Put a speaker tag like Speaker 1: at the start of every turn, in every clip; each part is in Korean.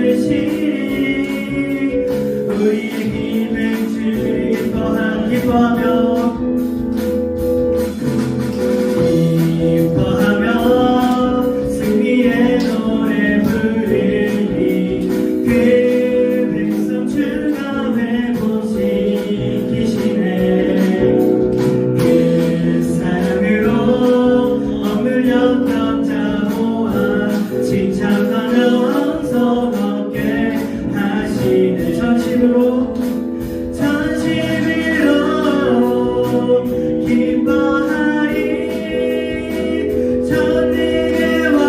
Speaker 1: 되시니 우리의 힘을 주님 기뻐하며 승리의 노래 부르니 그 백성 주가 회복시키시네 그 사랑으로 억눌렸던 자 모아 칭찬하며 영성 얻게 하시네 전심으로 기뻐하리 전능의 왕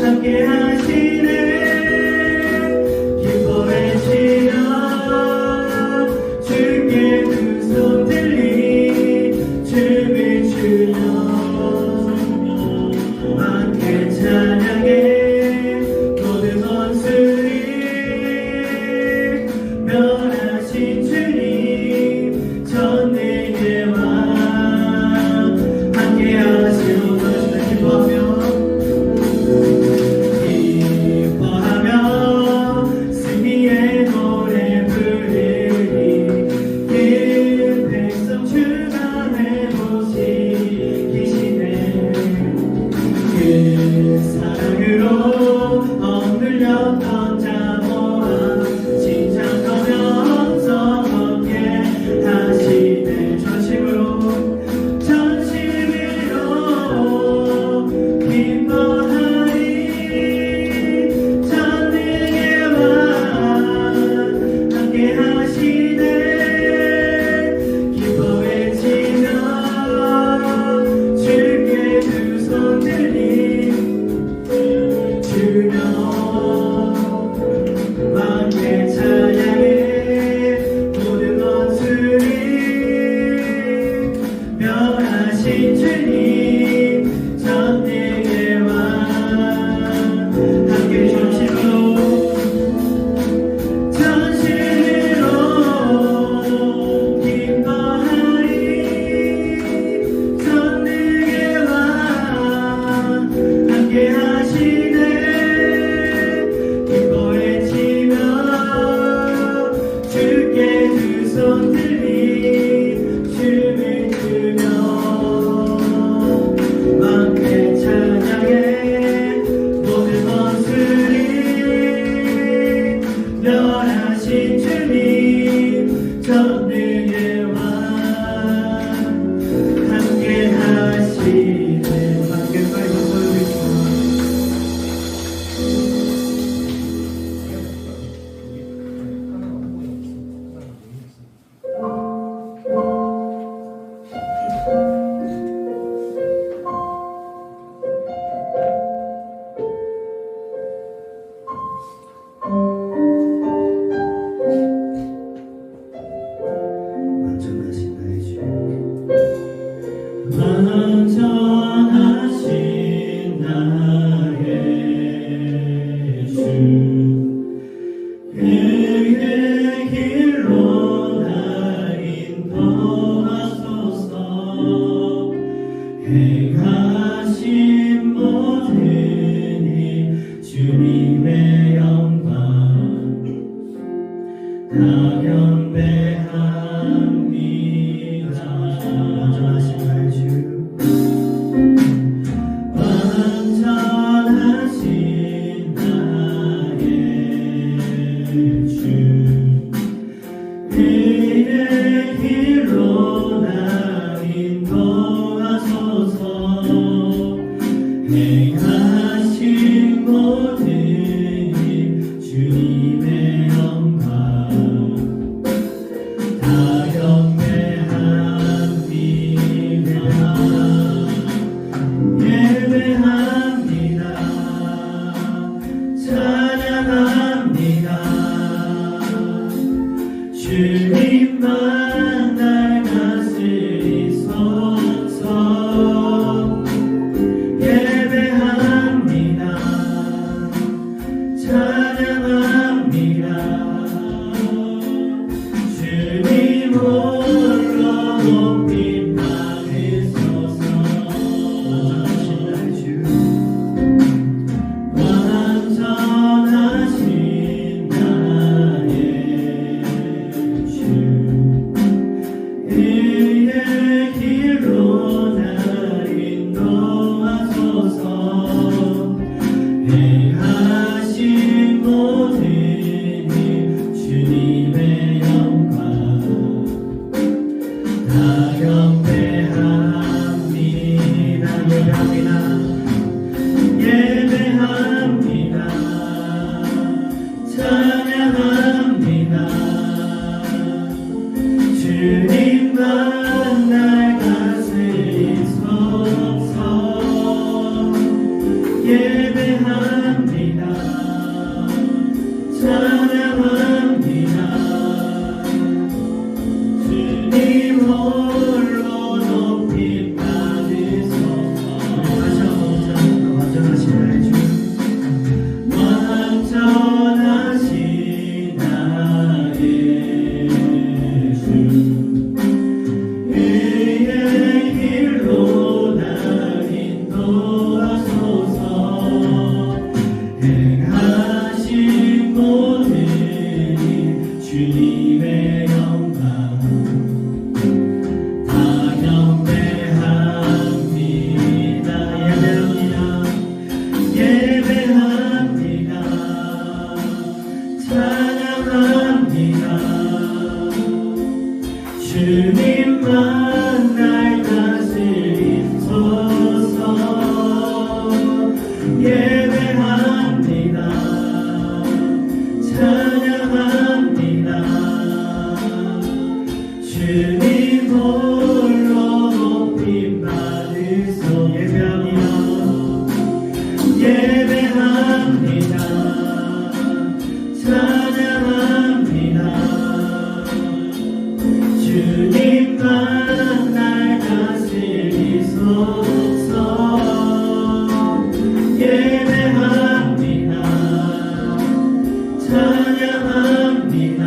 Speaker 1: 함께 하시네 기뻐 외치며 주께 두 손 들리 춤을 추며 함께 찬양해 모든 원수를 멸하신 주님 전능의 왕 함께 하시오 기뻐하며 승리의 노래 부르니 그 백성 주가 회복시키시네 그 사랑으로 억눌렸던 자 모아 칭찬하며 영성 얻게 하시네 전심으로 기뻐하리 전능의 왕 함께 하시네 기뻐 외치며 주께 두 손 들리 주며 함께 찬양해 모든 원수를 멸하신 주님 전능의 왕 함께 전심으로 기뻐하리 전능의 왕 함께 하시네 기뻐 외치며 주께 두 손 들리 춤을 추며 함께 찬양해 모든 원수를 멸하신 주님 전능의 왕 함께 하시네 함께 빨리 완전하신 나의 주 완전하신 나의 주 그의 길로 나 인도하소서 행하신 모든 일 주님의 영광 다 경배합니다 완전하신 나의 주 완전하신 나의 주 그의 길로 나 인도하소서 행하신 모든 일 주님의 영광 다 경배합니다 예배합니다 찬양합니다 주님만 날 다스리소서 예배합니다 찬양합니다 주님 홀로 높임 받으소서 완전하신 나의 주 완전하신 찬양합니다. 주님만 날 다스리소서. 예배합니다. 찬양합니다. 주님 홀로 높임 받으소서. 다시 한번 완전하신 나의 주, 완전하신 나의 주, 의의 길로 날 인도하소서. 행하신 모든 일 주님의 영광 다 경배합니다. 예배합니다. 찬양합니다. 주님만 날 다스리소서. 예배합니다. 찬양합니다. 주님 홀로 높임 받으소. 예배합니다. 찬양합니다. 주님만 날 다스리소서. 예배합니다. 찬양합니다.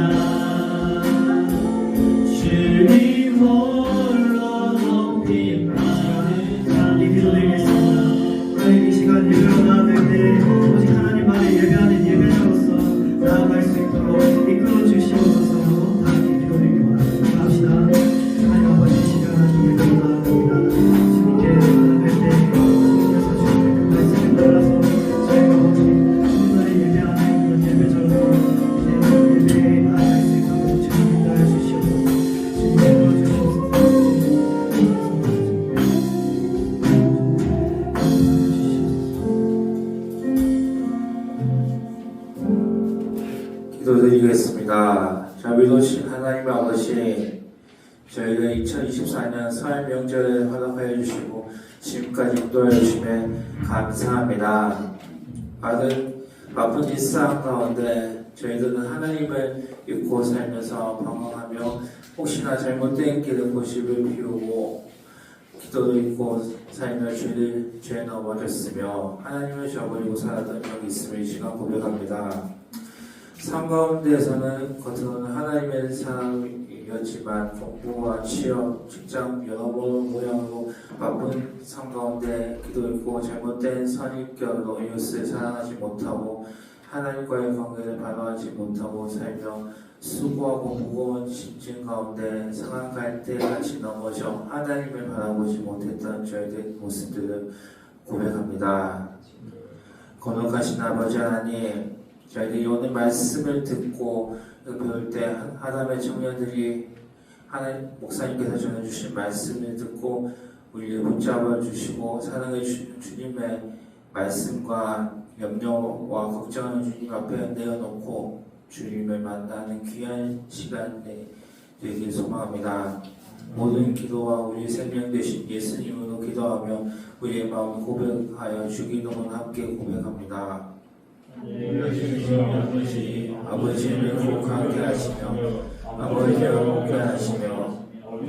Speaker 1: 주님 홀로 높임 받으소서. 기도드리겠습니다. 오늘 이 시간 예배로 나아갈 때 오직 하나님만을 예배하는 예배자로서 나아갈 수 있도록 이끌어 주시옵소서. 다 함께 기도드리기 원합니다. 합시다. 하나님 아버지, 이 시간 예배로 나아갑니다. 주님께 나아갈 때 주님께서 주시는 그 말씀에 따라서 저희가 오직 하나님만을 예배하는 그런 예배자로서 이제 예배에 나아갈 수 있도록 주님 인도하여 주시옵소서. 주님 인도해 주시옵소서.
Speaker 2: 기도드리겠습니다. 자비로우신 하나님 아버지, 저희가 2024년 설 명절에 허락하여 주시고 지금까지 인도하여 주시며 감사합니다. 바쁜 일상 가운데 저희들은 하나님을 잊고 살면서 방황하며 혹시나 잘못된 길을 고집을 피우고 기도를 잊고 살며 죄에 넘어졌으며 하나님을 저버리고 살았던 적이 있음을 이 시간 고백합니다. 삶 가운데에서는 겉으로는 하나님의 사람이었지만 공부와 취업, 직장 여러 모양으로 바쁜 삶 가운데 기도 있고 잘못된 선입견으로 이웃을 사랑하지 못하고 하나님과의 관계를 바로하지 못하고 살며 수고하고 무거운 짐진 가운데 상한 갈대 같이 넘어져 하나님을 바라보지 못했던 저희들의 모습들을 고백합니다. 거룩하신 아버지 하나님, 저희들이 오늘 말씀을 듣고 배울 때 하나님의 청년들이 하나님 목사님께서 전해주신 말씀을 듣고 우리를 붙잡아 주시고 사랑해 주님의 말씀과 염려와 걱정하는 주님 앞에 내어놓고 주님을 만나는 귀한 시간이 되길 소망합니다. 모든 기도와 우리 생명 되신 예수님으로 기도하며 우리의 마음 고백하여 주기도문 함께 고백합니다. 아버지를 복하게 하시며 아버지를 복게 하시며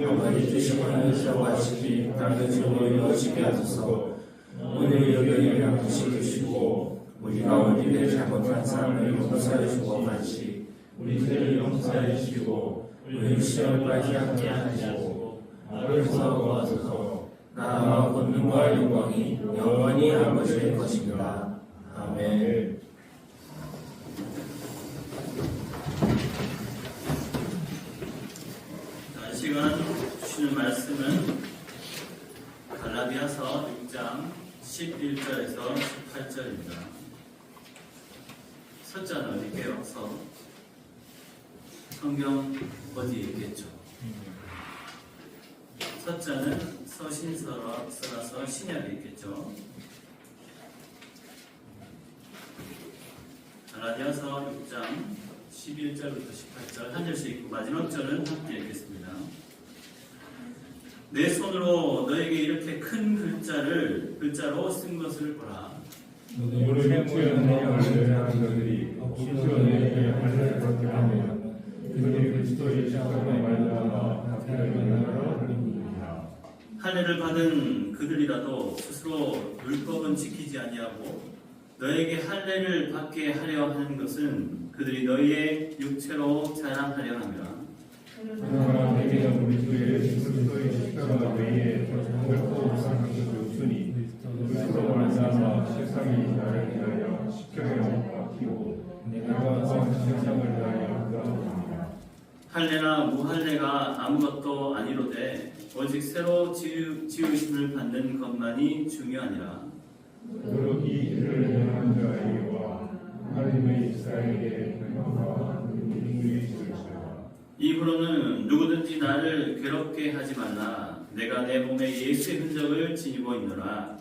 Speaker 2: 아버지 뜻을 이루어가시니 땅의 주로 이루어지게 하소서. 우리를 여기에 양식 주시고 우리가 우리를 잘못한 사람을 용서해 주고 같이 우리를 용서해 주시고 우리 시험에 빠지지 않게 하시고 나를 구하소서. 나라와 권능과 영광이 영원히 아버지의 것입니다. 아멘.
Speaker 1: 이 시간 주시는 말씀은 갈라디아서 6장 11절에서 18절입니다. 서자는 어디게요? 성경 어디에 있겠죠? 서자는 서신서라서 신약에 있겠죠.
Speaker 3: 갈라디아서 6장 11절부터 18절 한 절씩 읽고 마지막 절은 함께 읽겠습니다. 내 손으로 너에게 이렇게 큰 글자로 쓴 것을 보라.
Speaker 4: 너를 육체의 마음을 대한 자들이 실제로 너에게 할례를 받게 하면 그들이 그리스도의 십자가로 말미암아 박해를 만나러 그리니라.
Speaker 3: 할례를 받은 그들이라도 스스로 율법은 지키지 아니하고 너에게 할례를 받게 하려 하는 것은 그들이 너희의 육체로 자랑하려 함이라.
Speaker 4: 그러나 내게는 우리 주의 그리스도의 십자가 외에 결코 이상한 것이 없으니 그리스도로 말미암아 세상이 나를 위하여 십자가에 못 박히고 내가 또한 세상을 위하여 그러합니다.
Speaker 3: 할례나 무할례가 아무것도 아니로되 오직 새로 지으심을 받는 것만이 중요하니라.
Speaker 4: 오직 이 일을 행한 자에게와 하나님의 이스라엘에게 평화와 능력이 있을지어다.
Speaker 3: 이후로는 누구든지 나를 괴롭게 하지 말라. 내가 내 몸에 예수의 흔적을 지니고 있노라.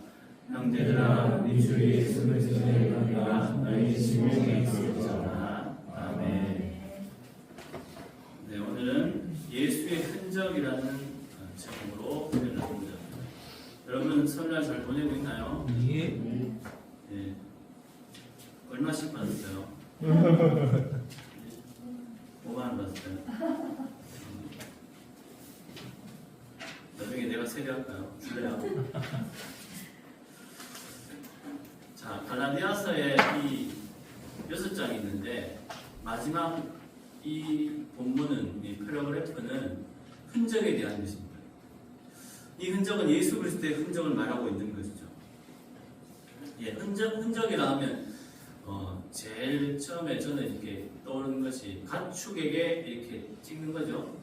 Speaker 3: 형제들아, 우리 주 예수 그리스도의 은혜가 너희 심령에 있을지어다. 아멘. 네, 오늘은 예수의 흔적이라는 제목으로 표현을 합니다. 여러분 설날 잘 보내고 있나요? 예. 네. 얼마씩 받았어요? 5만 원 받았어요. 나중에 내가 세배할까요? 줄래요? 자, 갈라디아서에 이 6장이 있는데 마지막 이 본문은, 이 패러그래프는 흔적에 대한 것입니다. 이 흔적은 예수 그리스도의 흔적을 말하고 있는 것이죠. 예, 흔적이라 하면 제일 처음에 저는 이렇게 떠오르는 것이 가축에게 이렇게 찍는 거죠.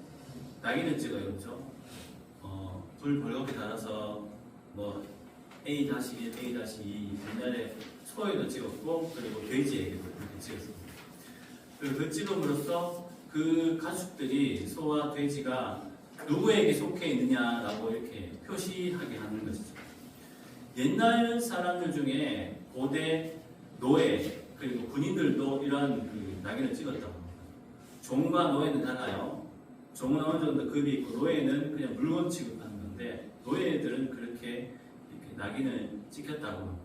Speaker 3: 낙인을 찍어요, 그렇죠? 불 벌겋게 달아서 뭐 A-1, A-2 옛날에 소에도 찍었고 그리고 돼지에게도 그렇게 찍었습니다. 그리고 그 찍음으로써 그 가축들이 소와 돼지가 누구에게 속해 있느냐라고 이렇게 표시하게 하는 것이죠. 옛날 사람들 중에 고대 노예 그리고 군인들도 이런 그 낙인을 찍었다고 합니다. 종과 노예는 달라요. 종은 어느 정도 급이 있고 노예는 그냥 물건 취급하는 건데 노예들은 그렇게 이렇게 낙인을 찍혔다고 합니다.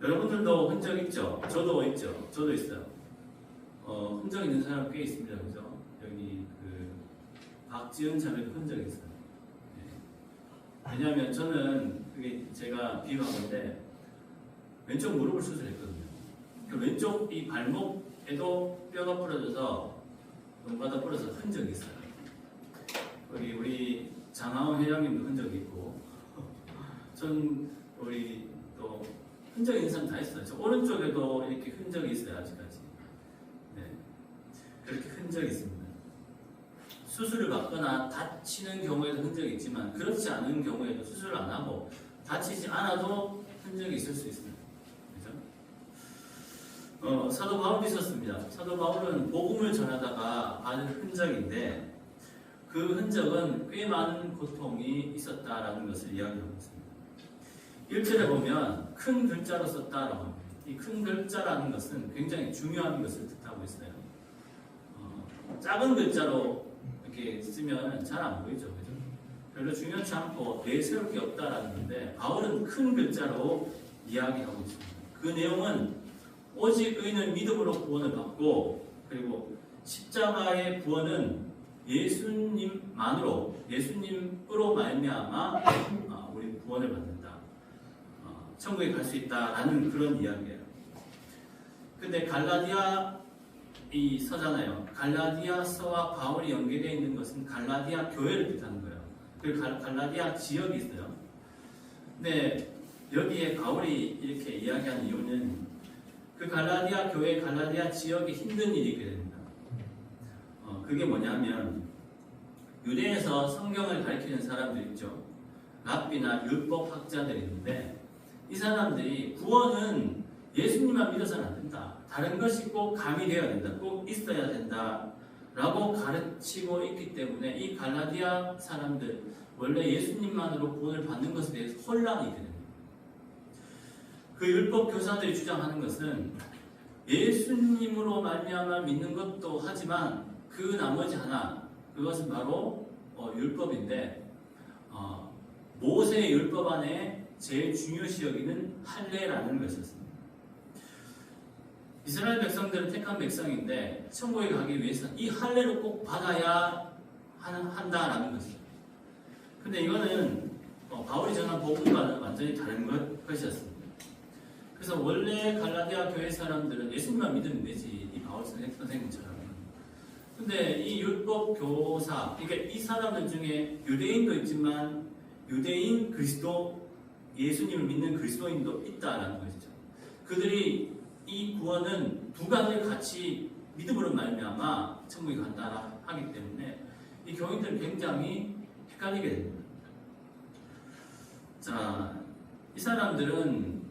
Speaker 3: 여러분들도 흔적 있죠? 저도 있죠? 저도 있어요. 흔적 있는 사람 꽤 있습니다. 그죠? 여기 박지은 자매도 흔적이 있어요. 네. 왜냐하면 저는 그게 제가 비유한 건데 왼쪽 무릎을 수술했거든요. 그 왼쪽 이 발목에도 뼈가 부러져서 눈바닥 부러져서 흔적이 있어요. 거기 우리 장하원 회장님도 흔적이 있고 전 우리 또 흔적이 있는 사람 다 있어요. 저 오른쪽에도 이렇게 흔적이 있어요. 아직까지. 네. 그렇게 흔적이 있습니다. 수술을 받거나 다치는 경우에도 흔적이 있지만 그렇지 않은 경우에도 수술을 안 하고 다치지 않아도 흔적이 있을 수 있습니다. 그죠? 사도 바울도 있었습니다. 사도 바울은 복음을 전하다가 받은 흔적인데 그 흔적은 꽤 많은 고통이 있었다라는 것을 이야기하고 있습니다. 1절에 보면 큰 글자로 썼다라고 합니다. 이 큰 글자라는 것은 굉장히 중요한 것을 뜻하고 있어요. 작은 글자로 이렇게 쓰면 잘 안 보이죠. 그죠? 별로 중요치 않고 내세울 게 없다라는 건데 바울은 큰 글자로 이야기하고 있습니다. 그 내용은 오직 의인은 믿음으로 구원을 받고 그리고 십자가의 구원은 예수님으로 말미암아 우리 구원을 받는다. 천국에 갈 수 있다라는 그런 이야기예요. 근데 갈라디아 이 서잖아요. 갈라디아서와 바울이 연계되어 있는 것은 갈라디아 교회를 뜻하는 거예요. 그 갈라디아 지역이 있어요. 근데 여기에 바울이 이렇게 이야기하는 이유는 그 갈라디아 교회, 갈라디아 지역에 힘든 일이 있게 됩니다. 그게 뭐냐면 유대에서 성경을 가르치는 사람들 있죠. 랍비나 율법 학자들이 있는데 이 사람들이 구원은 예수님만 믿어서는 안 된다. 다른 것이 꼭 가미되어야 된다. 꼭 있어야 된다. 라고 가르치고 있기 때문에 이 갈라디아 사람들 원래 예수님만으로 구원을 받는 것에 대해서 혼란이 있게 됩니다. 그 율법 교사들이 주장하는 것은 예수님으로 말미암아 믿는 것도 하지만 그 나머지 하나, 그것은 바로 율법인데 모세의 율법 안에 제일 중요시 여기는 할례라는 것이었습니다. 이스라엘 백성들은 택한 백성인데 천국에 가기 위해서는 이 할례를 꼭 받아야 한다라는 것이죠. 근데 이거는 바울이 전한 복음과는 완전히 다른 것이었습니다. 그래서 원래 갈라디아 교회 사람들은 예수님만 믿으면 되지, 이 바울 선생님처럼. 근데 이 율법 교사, 그러니까 이 사람들 중에 유대인도 있지만 유대인 그리스도, 예수님을 믿는 그리스도인도 있다라는 것이죠. 그들이 이 구원은 두 가지를 같이 믿음으로 말미암아 천국에 간다 하기 때문에 이 교인들은 굉장히 헷갈리게 됩니다. 자, 이 사람들은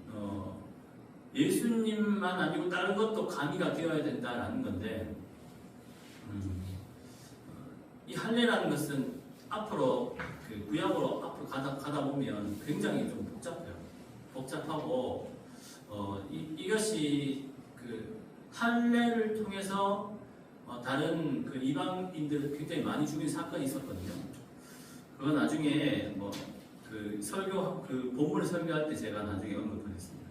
Speaker 3: 예수님만 아니고 다른 것도 가미가 되어야 된다라는 건데, 이 할례라는 것은 앞으로 그 구약으로 앞으로 가다 보면 굉장히 좀 복잡하고 이것이 그 할례를 통해서 다른 그 이방인들을 굉장히 많이 죽인 사건이 있었거든요. 그건 나중에 그 본문을 설교할 때 제가 나중에 언급하겠습니다.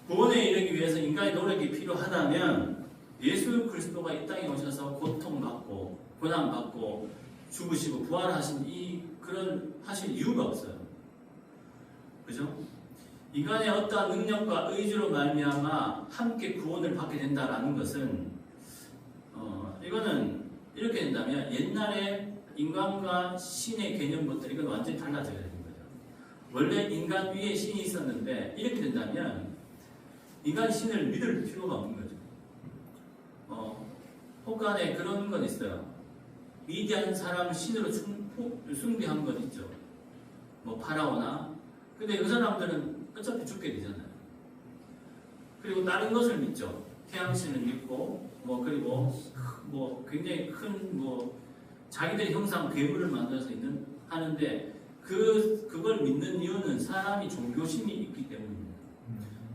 Speaker 3: 구원에 이르기 위해서 인간의 노력이 필요하다면 예수 그리스도가 이 땅에 오셔서 고통받고 고난받고 죽으시고 부활하신 그런 하실 이유가 없어요. 그죠? 인간의 어떠한 능력과 의지로 말미암아 함께 구원을 받게 된다라는 것은 이거는 이렇게 된다면 옛날에 인간과 신의 개념부터 이건 완전히 달라져야 되는 거죠. 원래 인간 위에 신이 있었는데 이렇게 된다면 인간이 신을 믿을 필요가 없는 거죠. 혹간에 그런 건 있어요. 위대한 사람을 신으로 숭배한 건 있죠. 파라오나. 근데 그 사람들은 어차피 죽게 되잖아요. 그리고 다른 것을 믿죠. 태양신을 믿고, 그리고 굉장히 큰 자기들의 형상 괴물을 만들어서 하는데 그걸 믿는 이유는 사람이 종교심이 있기 때문입니다.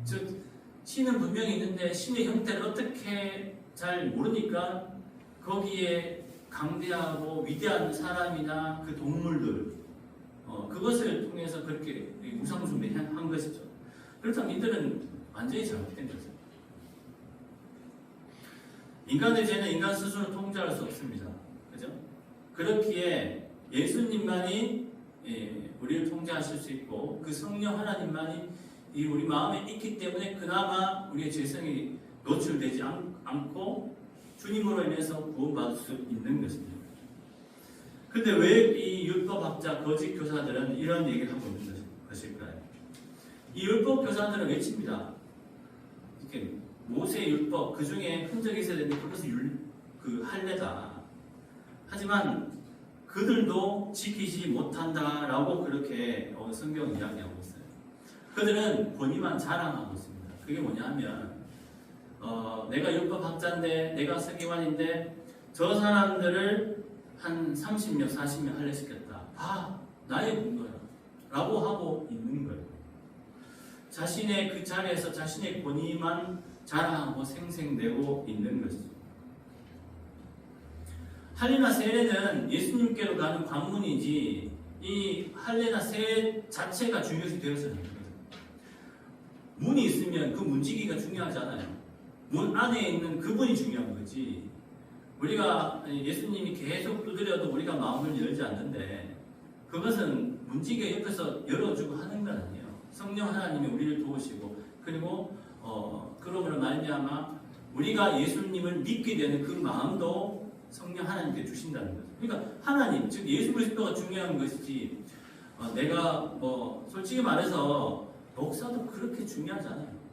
Speaker 3: 즉 신은 분명히 있는데 신의 형태를 어떻게 잘 모르니까 거기에 강대하고 위대한 사람이나 그 동물들 그것을 통해서 그렇게 우상숭배한 것이죠. 그렇다면 이들은 완전히 잘못된 거죠. 인간의 죄는 인간 스스로 통제할 수 없습니다. 그죠? 그렇기에 예수님만이 우리를 통제하실 수 있고 그 성령 하나님만이 우리 마음에 있기 때문에 그나마 우리의 죄성이 노출되지 않고 주님으로 인해서 구원받을 수 있는 것입니다. 근데 왜 이 율법학자 거짓 교사들은 이런 얘기를 하고 있는 것일까요? 이 율법 교사들은 외칩니다. 이렇게 모세의 율법 그 중에 흔적이 있어야 되는데 그것은 그 할례다. 하지만 그들도 지키지 못한다라고 그렇게 성경은 이야기하고 있어요. 그들은 본인만 자랑하고 있습니다. 그게 뭐냐면 내가 율법학자인데 내가 서기관인데 저 사람들을 한 30명 40명 할례시켰다. 나의 분거야 라고 하고 있는 거예요. 자신의 그 자리에서 자신의 권위만 자랑하고 생생내고 있는 것이죠. 할례나 세례는 예수님께로 가는 관문이지 이 할례나 세례 자체가 중요시 되어서 하는 거예요. 문이 있으면 그 문지기가 중요하잖아요. 문 안에 있는 그분이 중요한 거지. 우리가 예수님이 계속 두드려도 우리가 마음을 열지 않는데 그것은 문지기가 옆에서 열어주고 하는 건 아니에요. 성령 하나님이 우리를 도우시고 그리고 그러므로 말미암아 우리가 예수님을 믿게 되는 그 마음도 성령 하나님께 주신다는 거죠. 그러니까 하나님, 즉 예수 그리스도가 중요한 것이지 내가 솔직히 말해서 목사도 그렇게 중요하잖아요.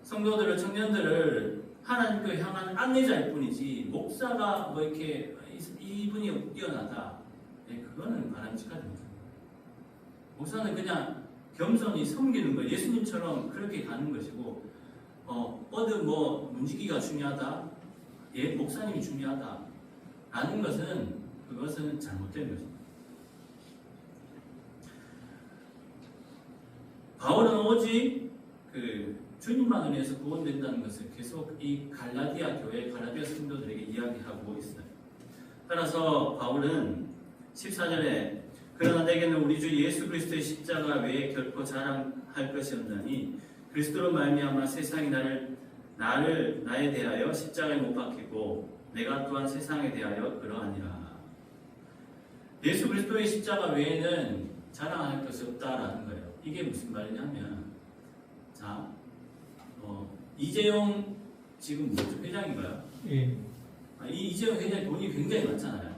Speaker 3: 성도들을, 청년들을 하나님께 향한 안내자일 뿐이지 목사가 이렇게 이분이 뛰어나다. 그거는 바람직하지. 목사는 그냥 겸손히 섬기는 거예요. 예수님처럼 그렇게 가는 것이고 문지기가 중요하다. 목사님이 중요하다. 라는 것은 그것은 잘못된 것입니다. 바울은 오직 주님만을 위해서 구원된다는 것을 계속 이 갈라디아 교회, 갈라디아 성도들에게 이야기하고 있어요. 따라서 바울은 14절에 그러나 내게는 우리 주 예수 그리스도의 십자가 외에 결코 자랑할 것이 없나니 그리스도로 말미암아 세상이 나에 대하여 십자가에 못 박히고 내가 또한 세상에 대하여 그러하니라. 예수 그리스도의 십자가 외에는 자랑할 것이 없다라는 거예요. 이게 무슨 말이냐면, 자, 이재용 지금 뭐죠? 회장인가요?
Speaker 1: 예.
Speaker 3: 이 이재용 회장이 돈이 굉장히 많잖아요.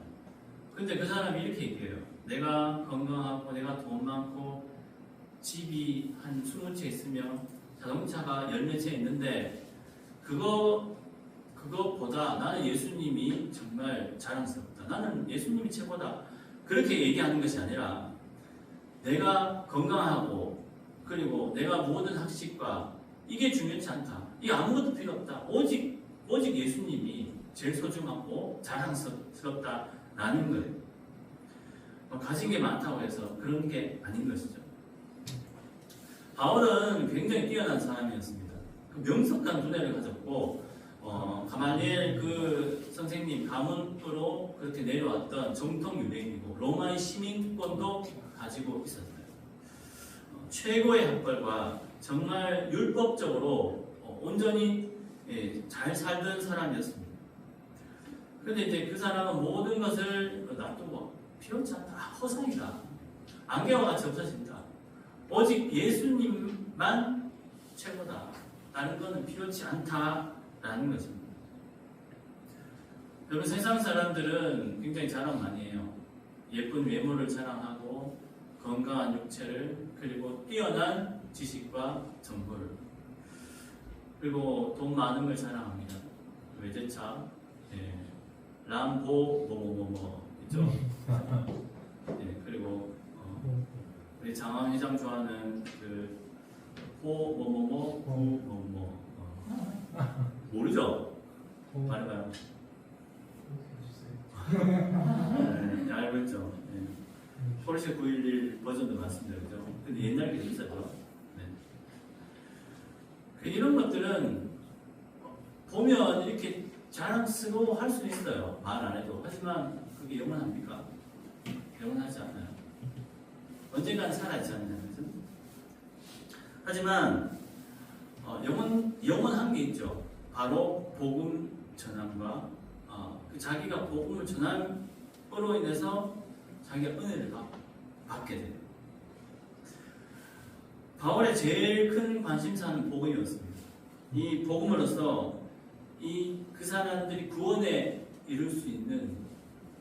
Speaker 3: 근데 그 사람이 이렇게 얘기해요. 내가 건강하고 내가 돈 많고 집이 한 20채 있으며 자동차가 10몇 채 있는데 그거보다 나는 예수님이 정말 자랑스럽다. 나는 예수님이 최고다. 그렇게 얘기하는 것이 아니라 내가 건강하고 그리고 내가 모든 학식과 이게 중요치 않다. 이 아무것도 필요 없다. 오직 예수님이 제일 소중하고 자랑스럽다라는 거예요. 가진 게 많다고 해서 그런 게 아닌 것이죠. 바울은 굉장히 뛰어난 사람이었습니다. 명석한 두뇌를 가졌고 가말리엘 그 선생님 가문으로 그렇게 내려왔던 정통 유대인이고 로마의 시민권도 가지고 있었어요. 최고의 학벌과 정말 율법적으로 온전히 잘 살던 사람이었습니다. 그런데 이제 그 사람은 모든 것을 놔두고 필요치 않다. 허상이다. 안개와 같이 없어진다. 오직 예수님만 최고다. 다른 것은 필요치 않다라는 것입니다. 여러분 세상 사람들은 굉장히 자랑 많이 해요. 예쁜 외모를 자랑하고 건강한 육체를 그리고 뛰어난 지식과 정보를 그리고 돈 많은 걸 자랑합니다. 외제차, 람보 뭐뭐뭐뭐 있죠. 그리고 우리 장원 회장 좋아하는 그 호 뭐뭐뭐 구 뭐뭐 모르죠? 말해봐요. 네, 알고 있죠. 포르쉐 911 버전도 많습니다. 그죠? 근데 옛날 게 있었죠. 네. 이런 것들은 보면 이렇게 자랑스러워 할 수 있어요. 말 안 해도. 하지만 그게 영원합니까? 영원하지 않아요. 언젠가는 사라지지 않나요? 하지만 영원한 게 있죠. 바로 복음 전함과 자기가 복음을 전함으로 인해서 자기가 은혜를 받게 돼요. 바울의 제일 큰 관심사는 복음이었습니다. 이 복음으로서 그 사람들이 구원에 이룰 수 있는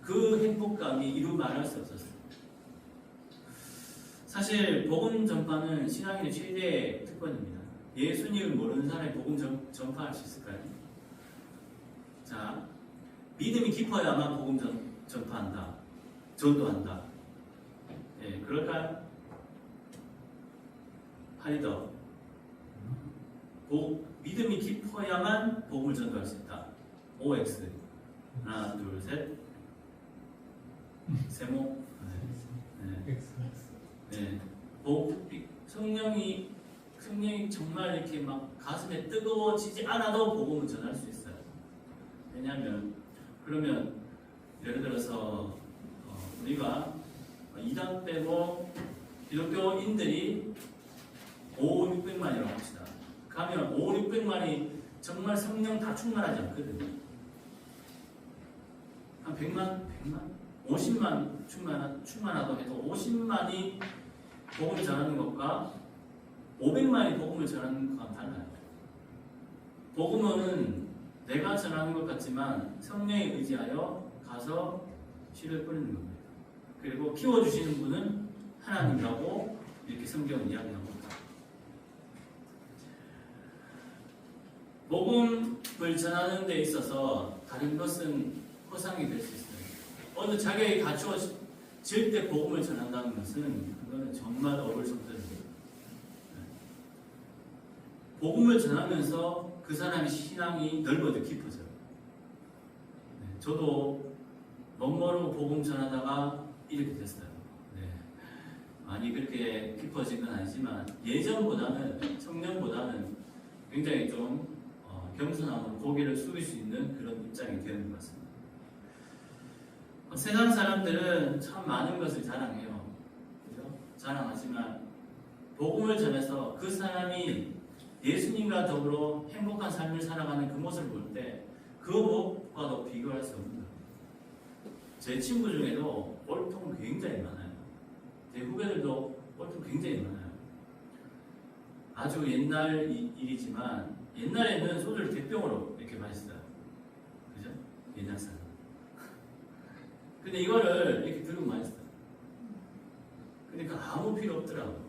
Speaker 3: 그 행복감이 이루 말할 수 없었어요. 사실 복음 전파는 신앙인의 최대 특권입니다. 예수님을 모르는 사람이 복음 전파할 수 있을까요? 자, 믿음이 깊어야만 복음 전파한다. 전도한다. 그럴까요? 하리더. 믿음이 깊어야만 복음을 전도할 수 있다. OX. 하나, 둘, 셋. 세모. 네. 성령이 정말 이렇게 막 가슴에 뜨거워지지 않아도 복음을 전할 수 있어요. 왜냐하면 그러면 예를 들어서 우리가 이단 빼고 기독교인들이 5,600만이라고 합시다. 가면 5,600만이 정말 성령 다 충만하지 않거든요. 한 100만? 50만 충만하다고 해도 50만이 복음을 전하는 것과 500만이 복음을 전하는 것과 달라요. 복음은 내가 전하는 것 같지만 성령에 의지하여 가서 씨를 뿌리는 겁니다. 그리고 키워주시는 분은 하나님이라고 이렇게 성경은 이야기합니다. 복음을 전하는 데 있어서 다른 것은 허상이 될 수 있어요. 어느 자격이 갖추어질 때 복음을 전한다는 것은 그거는 정말 어불성설입니다. 복음을 전하면서 그 사람의 신앙이 넓어져 깊어져요. 저도 멋모르고 복음 전하다가 이렇게 됐어요. 많이 그렇게 깊어진 건 아니지만 예전보다는 청년보다는 굉장히 좀 겸손함으로 고개를 숙일 수 있는 그런 입장이 되는 것 같습니다. 세상 사람들은 참 많은 것을 자랑해요. 그죠? 자랑하지만 복음을 전해서 그 사람이 예수님과 더불어 행복한 삶을 살아가는 그 모습을 볼 때 그 무엇과도 비교할 수 없는 거예요. 제 친구 중에도 꼴통 굉장히 많아요. 제 후배들도 꼴통 굉장히 많아요. 아주 옛날 일이지만 옛날에는 소주를 대병으로 이렇게 마셨어요. 그죠? 옛날 사람. 근데 이거를 이렇게 들고 마셨어요. 그러니까 아무 필요 없더라고요.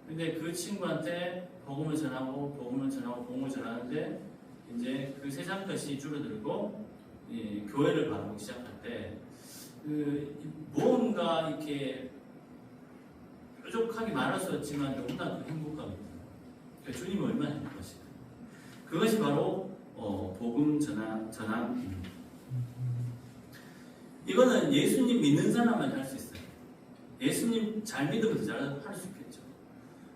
Speaker 3: 근데 그 친구한테 복음을 전하고 전하는데 이제 그 세상 것이 줄어들고 교회를 바라보기 시작할 때 뭔가 이렇게 뾰족하게 말할 수 없지만 너무나도 행복감이 있어요. 그러니까 주님이 얼마나 행복하실까요? 그것이 바로 복음 전함입니다. 이거는 예수님 믿는 사람만 할 수 있어요. 예수님 잘 믿으면 잘 할 수 있겠죠.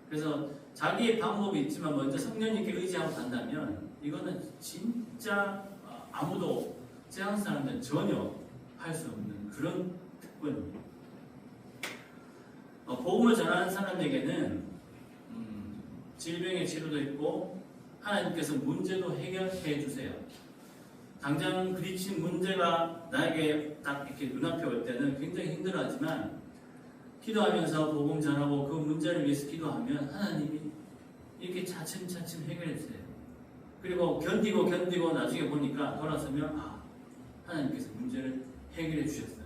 Speaker 3: 그래서 자기의 방법이 있지만 먼저 성령님께 의지하고 간다면 이거는 진짜 아무도 세상 사람들은 전혀 할 수 없는 그런 특권입니다. 복음을 전하는 사람에게는 질병의 치료도 있고 하나님께서 문제도 해결해 주세요. 당장 부딪힌 문제가 나에게 딱 이렇게 눈앞에 올 때는 굉장히 힘들어하지만 기도하면서 복음 전하고 그 문제를 위해서 기도하면 하나님이 이렇게 차츰차츰 해결해 주세요. 그리고 견디고 나중에 보니까 돌아서면 하나님께서 문제를 해결해 주셨어요.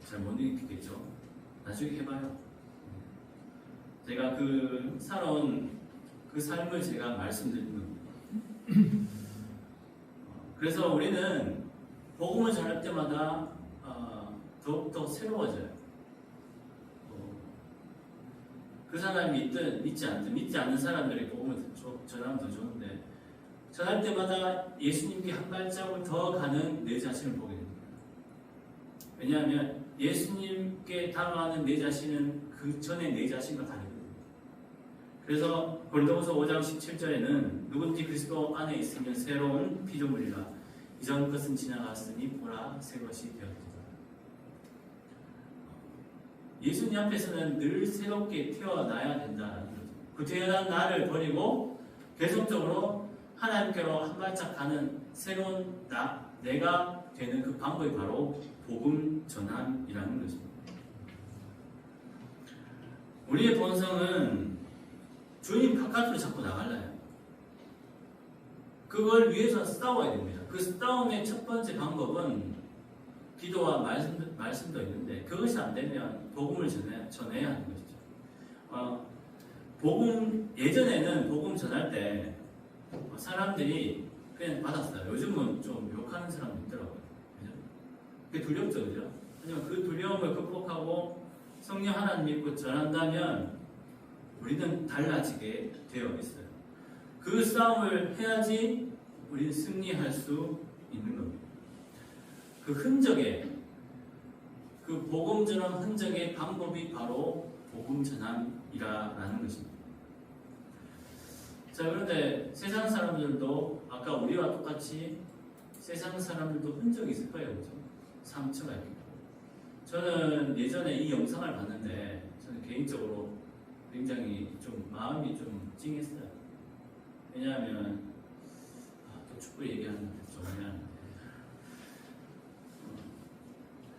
Speaker 3: 잘 못 읽겠죠. 나중에 해봐요. 제가 그 살아온 그 삶을 제가 말씀드리는 겁니다. 그래서 우리는 복음을 전할 때마다 더욱더 새로워져요. 그 사람이 있든 믿지 않는 사람들이 복음을 전하면 더 좋은데 전할 때마다 예수님께 한 발자국 더 가는 내 자신을 보게 됩니다. 왜냐하면 예수님께 다가가는 내 자신은 그 전에 내 자신과 다르거든요. 그래서 고린도후서 5장 17절에는 누군지 그리스도 안에 있으면 새로운 피조물이라 이전 것은 지나갔으니 보라 새 것이 되었다. 예수님 앞에서는 늘 새롭게 태어나야 된다는 거죠. 그 태어난 나를 버리고 계속적으로 하나님께로 한 발짝 가는 새로운 내가 되는 그 방법이 바로 복음 전함이라는 것입니다. 우리의 본성은 주님 바깥으로 자꾸 나가려요. 그걸 위해서 싸워야 됩니다. 그 싸움의 첫 번째 방법은 기도와 말씀도 있는데 그것이 안 되면 복음을 전해야 하는 것이죠. 예전에는 복음 전할 때 사람들이 그냥 받았어요. 요즘은 좀 욕하는 사람도 있더라고요. 그죠? 그게 두렵죠, 그죠? 하지만 그 두려움을 극복하고 성령 하나님 믿고 전한다면 우리는 달라지게 되어 있어요. 그 싸움을 해야지 우리는 승리할 수 있는 겁니다. 그 흔적의 그 복음 전함 흔적의 방법이 바로 복음 전함이라는 것입니다. 자, 그런데 세상 사람들도 아까 우리와 똑같이 세상 사람들도 흔적이 있을 거예요, 그죠? 상처가 있고. 저는 예전에 이 영상을 봤는데 저는 개인적으로 굉장히 좀 마음이 좀 찡했어요. 왜냐하면 또 축구 얘기하는 좀 미안한데.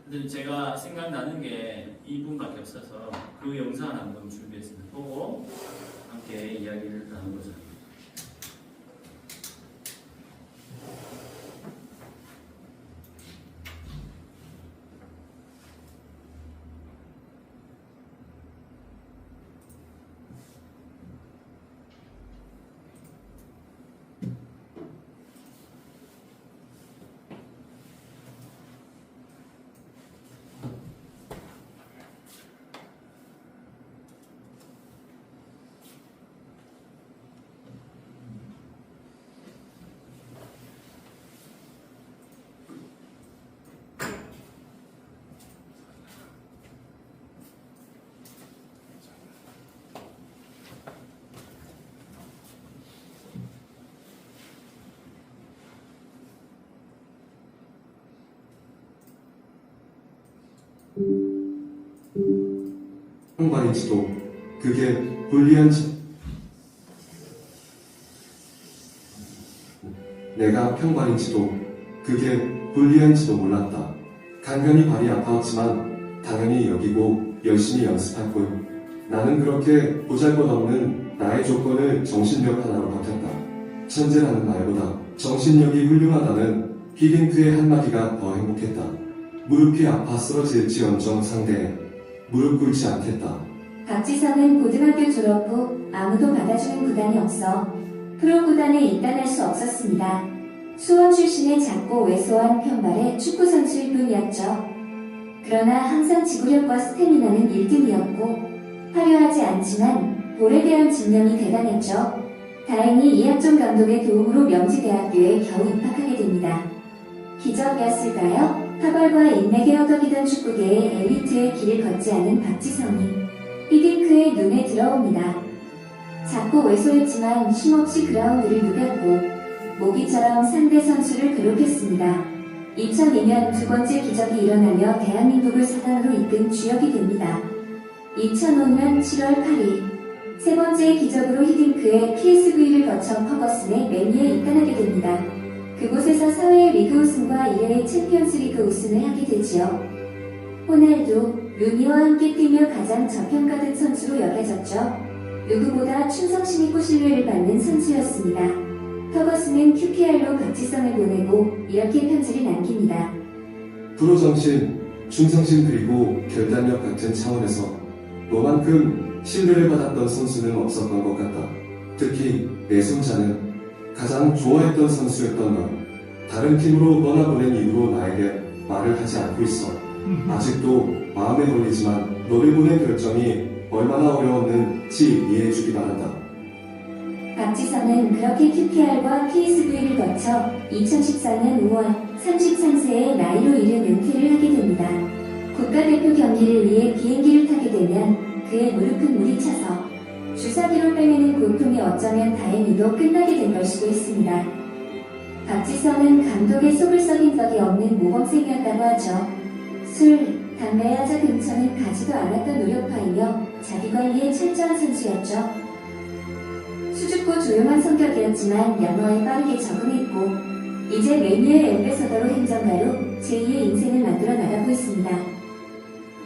Speaker 3: 근데 제가 생각나는 게 이분밖에 없어서 그 영상을 한번 준비했습니다. 보고 함께 이야기를 나눠보자.
Speaker 5: 평발인지도 그게 불리한지 내가 평발인지도 그게 불리한지도 몰랐다. 간간히 발이 아파왔지만 당연히 여기고 열심히 연습할 뿐. 나는 그렇게 보잘것없는 나의 조건을 정신력 하나로 버텼다. 천재라는 말보다 정신력이 훌륭하다는 히딩크의 한마디가 더 행복했다. 무릎이 아파 쓰러질지언정 상대해 무릎 꿇지 않겠다.
Speaker 6: 박지성은 고등학교 졸업 후 아무도 받아주는 구단이 없어 프로 구단에 입단할 수 없었습니다. 수원 출신의 작고 왜소한 평발의 축구선수일 뿐이었죠. 그러나 항상 지구력과 스태미나는 1등이었고 화려하지 않지만 볼에 대한 집념이 대단했죠. 다행히 이학종 감독의 도움으로 명지대학교에 겨우 입학하게 됩니다. 기적이었을까요? 파벌과 인맥에 허덕이던 축구계의 엘리트의 길을 걷지 않은 박지성이 히딩크의 눈에 들어옵니다. 작고 왜소했지만 쉼없이 그라운드를 누볐고 모기처럼 상대 선수를 괴롭혔습니다. 2002년 두 번째 기적이 일어나며 대한민국을 4강으로 이끈 주역이 됩니다. 2005년 7월 8일 세 번째 기적으로 히딩크의 PSV를 거쳐 퍼거슨의 맨유에 입단하게 됩니다. 그곳에서 4회의 리그 우승과 2회의 챔피언스 리그 우승을 하게 되지요. 호날두, 루니와 함께 뛰며 가장 저평가된 선수로 여겨졌죠. 누구보다 충성심 있고 신뢰를 받는 선수였습니다. 퍼거슨은 QPR로 박지성을 보내고 이렇게 편지를 남깁니다.
Speaker 5: 프로 정신, 충성심 그리고 결단력 같은 차원에서 너만큼 신뢰를 받았던 선수는 없었던 것 같다. 특히 내 손자는 가장 좋아했던 선수였던 넌 다른 팀으로 떠나보낸 이후로 나에게 말을 하지 않고 있어. 아직도 마음에 걸리지만 너를 보낸 결정이 얼마나 어려웠는지 이해해주기 바란다.
Speaker 6: 박지성은 그렇게 QPR과 PSV를 거쳐 2014년 5월 33세의 나이로 이른 은퇴를 하게 됩니다. 국가대표 경기를 위해 비행기를 타게 되면 그의 무릎은 물이 차서 주사기로 빼내는 고통이 어쩌면 다행히도 끝나게 된 걸 수도 있습니다. 박지성은 감독의 속을 썩인 적이 없는 모범생이었다고 하죠. 술, 담배, 여자 근처는 가지도 않았던 노력파이며 자기 관리에 철저한 선수였죠. 수줍고 조용한 성격이었지만 영어에 빠르게 적응했고 이제 맨유의 엠베서더로 행정가로 제2의 인생을 만들어 나가고 있습니다.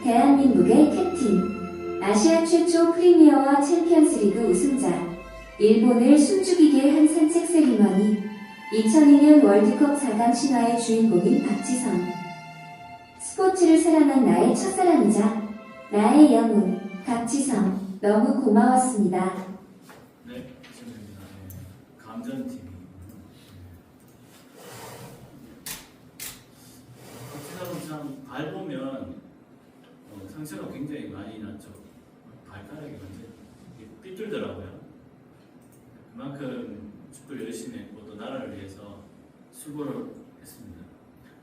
Speaker 6: 대한민국의 캡틴, 아시아 최초 프리미어와 챔피언스리그 우승자, 일본을 숨죽이게 한 산책 세리머니, 2002년 월드컵 4강 신화의 주인공인 박지성. 스포츠를 사랑한 나의 첫사랑이자 나의 영웅 박지성, 너무 고마웠습니다.
Speaker 3: 네, 좋습니다. 네, 감전TV. 박지성은 참 밟으면 상처가 굉장히 많이 났죠. 발가락이 완전 삐뚤더라고요. 그만큼 축구를 열심히 했고 또 나라를 위해서 수고를 했습니다.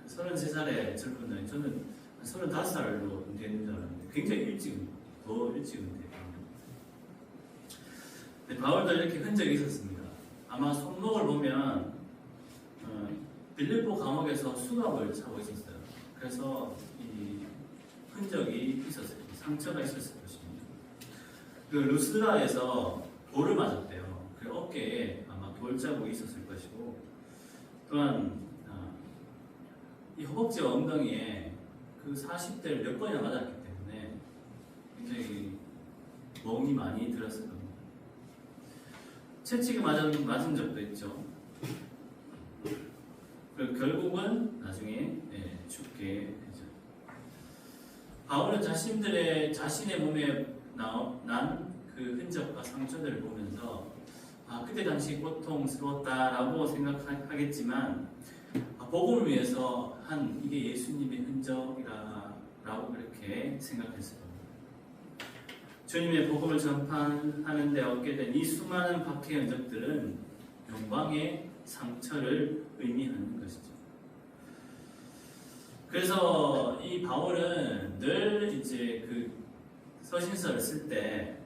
Speaker 3: 33살에 젊은 나이, 저는 35살로 은퇴했는 줄 알았는데 굉장히 더 일찍 은퇴했거든요. 근데 바울도 이렇게 흔적이 있었습니다. 아마 손목을 보면 빌립보 감옥에서 수갑을 차고 있었어요. 그래서 이 흔적이 있었어요. 상처가 있었을 것입니다. 그 루스라에서 돌을 맞았대요. 그 어깨에 아마 돌자국이 있었을 것이고, 또한 이 허벅지와 엉덩이에 그 40대를 몇 번이나 맞았기 때문에 굉장히 멍이 많이 들었을 겁니다. 채찍을 맞은 적도 있죠. 결국은 나중에 죽게 되죠. 바울은 자신의 몸에 난 그 흔적과 상처들을 보면서 그때 당시 고통스러웠다라고 생각하겠지만 복음을 위해서 한 이게 예수님의 흔적이라고 그렇게 생각했을 겁니다. 주님의 복음을 전파하는데 얻게 된 이 수많은 박해의 흔적들은 영광의 상처를 의미하는 것이죠. 그래서 이 바울은 늘 이제 그 서신서를 쓸 때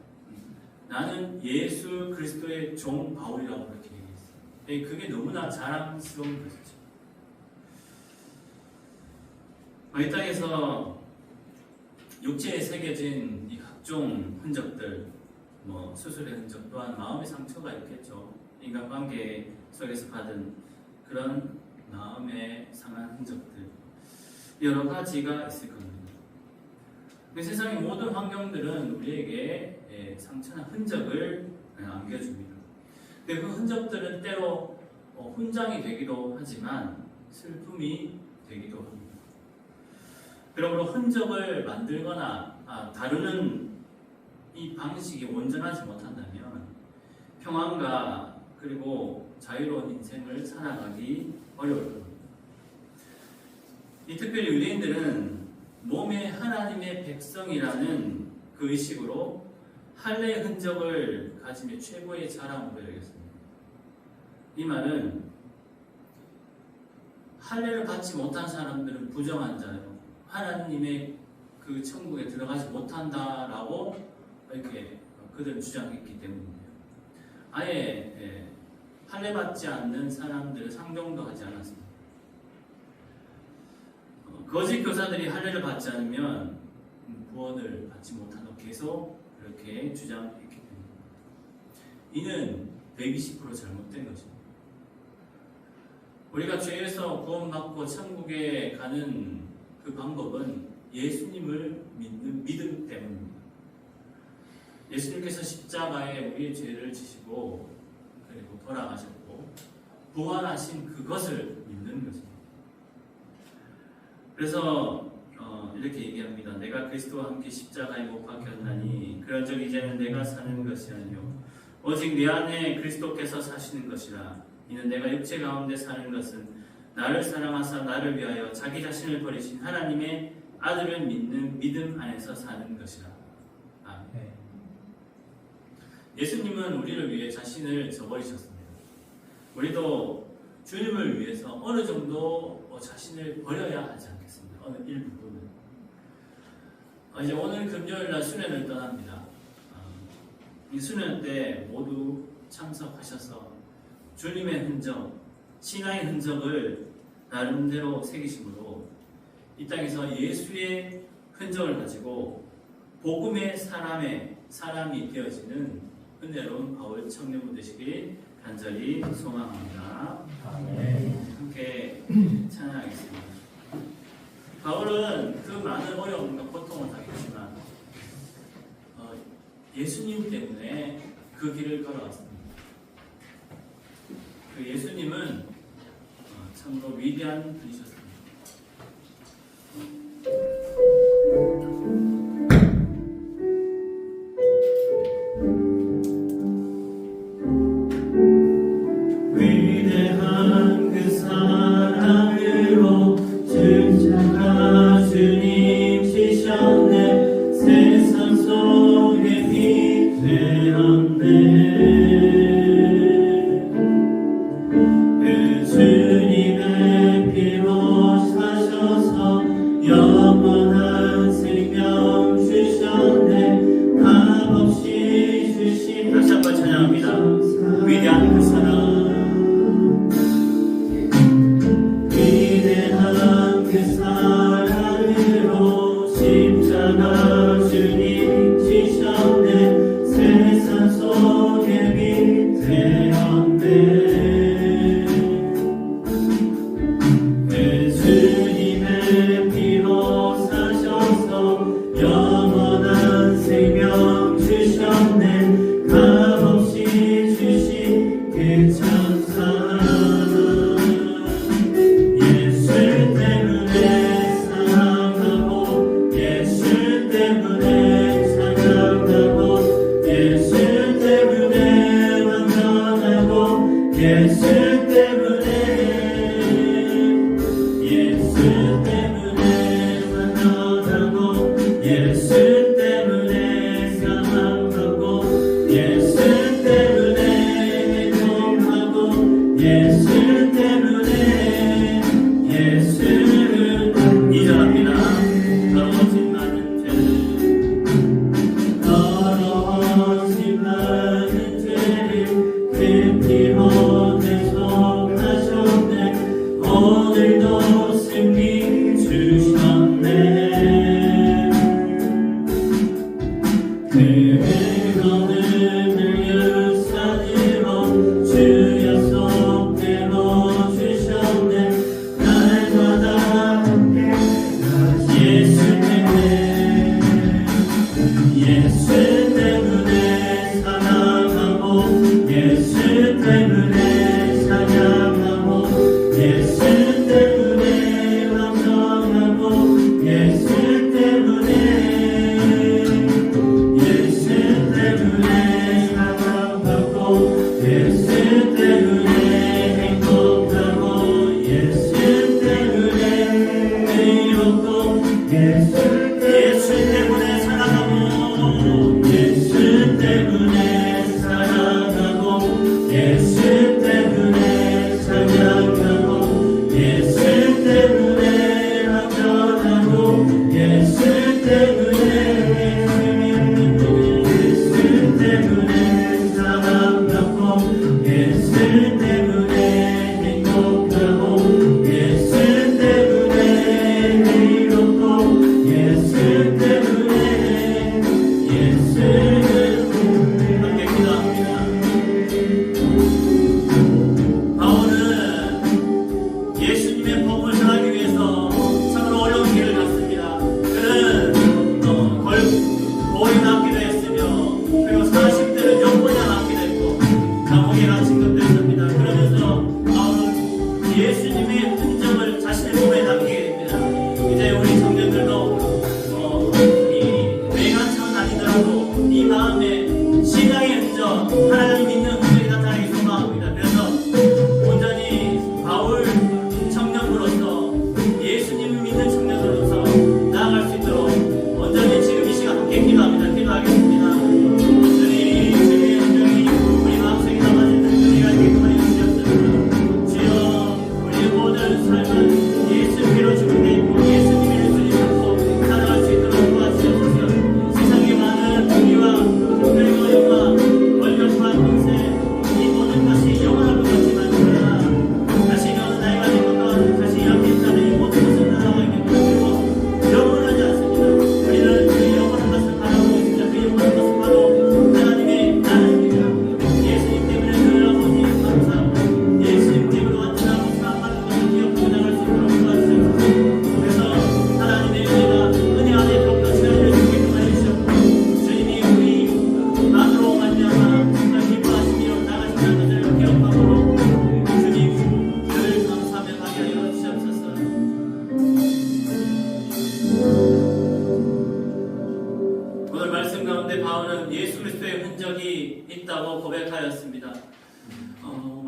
Speaker 3: 나는 예수 그리스도의 종 바울이라고 그렇게 얘기했어요. 그게 너무나 자랑스러운 것이죠. 이 땅에서 육체에 새겨진 이 각종 흔적들, 뭐 수술의 흔적 또한 마음의 상처가 있겠죠. 인간관계 속에서 받은 그런 마음의 상한 흔적들 여러 가지가 있을 겁니다. 세상의 모든 환경들은 우리에게 상처나 흔적을 안겨줍니다. 그 흔적들은 때로 훈장이 되기도 하지만 슬픔이 되기도 합니다. 그러므로 흔적을 만들거나 다루는 이 방식이 온전하지 못한다면 평안과 그리고 자유로운 인생을 살아가기 어려울 겁니다. 이 특별히 유대인들은 몸의 하나님의 백성이라는 그 의식으로 할례의 흔적을 가지며 최고의 자랑으로 여겼습니다. 이 말은 할례를 받지 못한 사람들은 부정한 자요, 하나님의 그 천국에 들어가지 못한다라고 이렇게 그들은 주장했기 때문입니다. 아예 할례 받지 않는 사람들을 상정도 하지 않았습니다. 거짓 교사들이 할례를 받지 않으면 구원을 받지 못한다고 계속 그렇게 주장했기 때문입니다. 이는 120% 잘못된 것입니다. 우리가 죄에서 구원받고 천국에 가는 그 방법은 예수님을 믿는 믿음 때문입니다. 예수님께서 십자가에 우리의 죄를 지시고 그리고 돌아가셨고 부활하신 그것을 믿는 것입니다. 그래서 이렇게 얘기합니다. 내가 그리스도와 함께 십자가에 못 박혔나니 그런즉 이제는 내가 사는 것이 아니요 오직 내 안에 그리스도께서 사시는 것이라. 이는 내가 육체 가운데 사는 것은 나를 사랑하사 나를 위하여 자기 자신을 버리신 하나님의 아들을 믿는 믿음 안에서 사는 것이라. 아멘. 예수님은 우리를 위해 자신을 저버리셨습니다. 우리도 주님을 위해서 어느 정도 자신을 버려야 하지 않겠습니다. 어느 일부분은. 이제 오늘 금요일날 수련을 떠납니다. 이 수련 때 모두 참석하셔서 주님의 흔적, 신앙의 흔적을 나름대로 새기심으로 이 땅에서 예수의 흔적을 가지고 복음의 사람이 되어지는 은혜로운 바울 청년부 되시길 간절히 소망합니다. 함께 찬양하겠습니다. 바울은 그 많은 어려움과 고통을 당했지만 예수님 때문에 그 길을 걸어왔습니다. 그 예수님은 참으로 위대한 분이셨습니다.
Speaker 1: 위대한 그 사랑으로 십자가 주님 지셨네. 세상 속에 빛 되었네. 그 주님의 피로 사셔서 영원한 생명 주셨네. 값없이 주신
Speaker 3: 다시 한번 찬양합니다. 위대한 그 사랑.
Speaker 1: 위대한 그 사랑으로 십자가 주님 지셨네. 세상 속에 빛 되었네. 그 주님의 피로 사셔서 영원한 생명 주셨네. 값없이 주신 그 천사. 예수 때문에 사랑하고 예수 때문에 사랑하고 예수 때문에 완전하고 예수 때문에 완전하고 예수 때문에 사랑하고 예수 때문에 행복하고 예수 때문에 예수를
Speaker 3: 이전합니다. 더러워진 많은 죄를
Speaker 1: 더러워진 많은 죄를 그 피로 대속하셨네. 오늘도 승리 주셨네.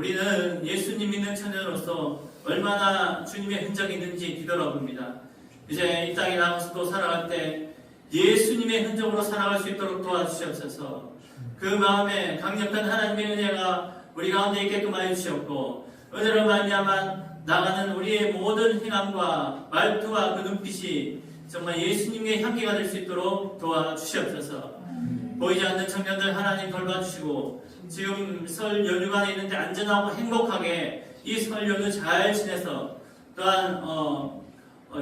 Speaker 3: 우리는 예수님 믿는 청년으로서 얼마나 주님의 흔적이 있는지 뒤돌아봅니다. 이제 이 땅에 나가서도 살아갈 때 예수님의 흔적으로 살아갈 수 있도록 도와주시옵소서. 그 마음에 강력한 하나님의 은혜가 우리 가운데 있게끔 하여 주시옵고, 은혜로 말미암아 나가는 우리의 모든 행함과 말투와 그 눈빛이 정말 예수님의 향기가 될 수 있도록 도와주시옵소서. 보이지 않는 청년들 하나님 돌봐주시고, 지금 설 연휴가 있는데 안전하고 행복하게 이 설 연휴 잘 지내서 또한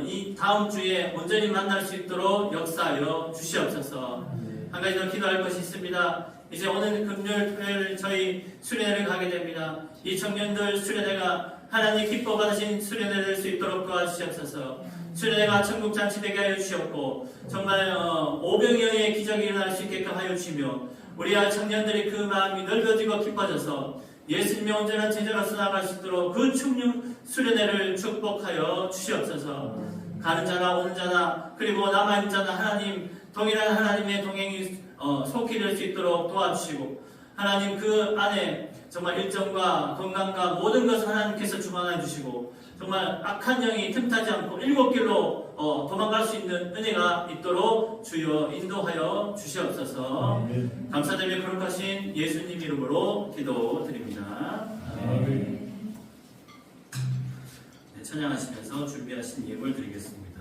Speaker 3: 이 다음 주에 온전히 만날 수 있도록 역사하여 주시옵소서. 한 가지 더 기도할 것이 있습니다. 이제 오늘 금요일, 토요일 저희 수련회를 가게 됩니다. 이 청년들 수련회가 하나님 기뻐 받으신 수련회 될 수 있도록 도와주시옵소서. 수련회가 천국 잔치 되게 하여 주시옵고, 정말 오병이어의 기적이 일어날 수 있게끔 하여 주시며, 우리 청년들이 그 마음이 넓어지고 깊어져서 예수님의 온전한 제자로서 나갈 수 있도록 그 충육 수련회를 축복하여 주시옵소서. 가는 자나 오는 자나 그리고 남아있는 자나 하나님 동일한 하나님의 동행이 속히 될 수 있도록 도와주시고, 하나님 그 안에 정말 일정과 건강과 모든 것을 하나님께서 주관해 주시고, 정말 악한 영이 틈타지 않고 일곱 길로 도망갈 수 있는 은혜가 있도록 주여 인도하여 주시옵소서. 감사드리며 거룩하신 예수님 이름으로 기도드립니다. 네, 찬양하시면서 준비하신 예물 드리겠습니다.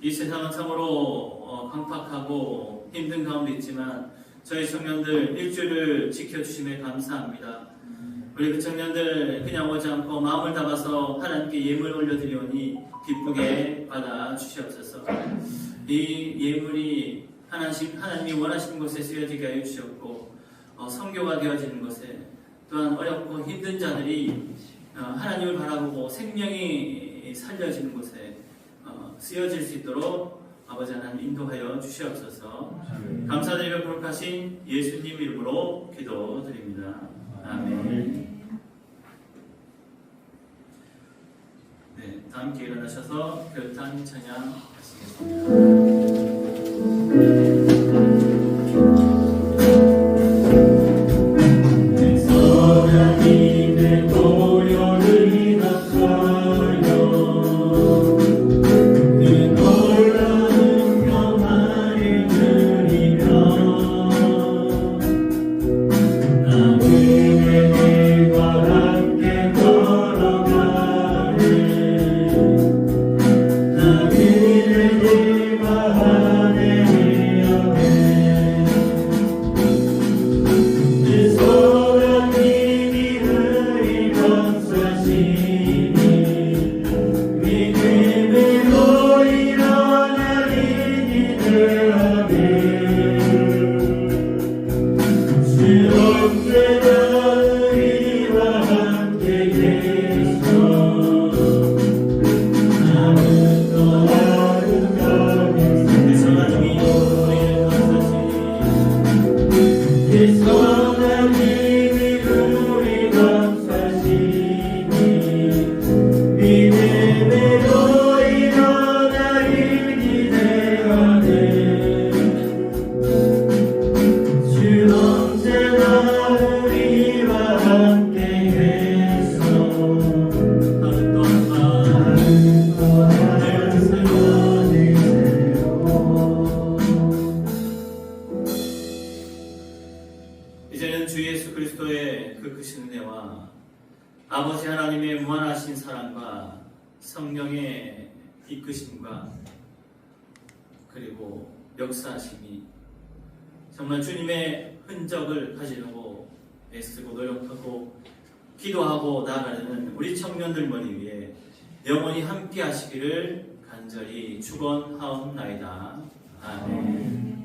Speaker 3: 이 세상은 참으로 강팍하고 힘든 가운데 있지만 저희 청년들 일주일을 지켜주심에 감사합니다. 우리 그 청년들 그냥 오지 않고 마음을 담아서 하나님께 예물 올려드리오니 기쁘게 받아 주시옵소서. 이 예물이 하나님이 원하시는 곳에 쓰여지게 하여 주시옵고, 선교가 되어지는 곳에, 또한 어렵고 힘든 자들이 하나님을 바라보고 생명이 살려지는 곳에 쓰여질 수 있도록 아버지 하나님 인도하여 주시옵소서. 감사드리며 거룩하신 예수님 이름으로 기도드립니다. 아멘. 네, 다 함께 일어나셔서 별탄 찬양 하시겠습니다. 이제는 주 예수 그리스도의 그 크신 은혜와 아버지 하나님의 무한하신 사랑과 성령의 이끄심과 그리고 역사하심이 정말 주님의 흔적을 가지려고 애쓰고 노력하고 기도하고 나아가는 우리 청년들 머리 위에 영원히 함께 하시기를 간절히 축원하옵나이다. 아멘.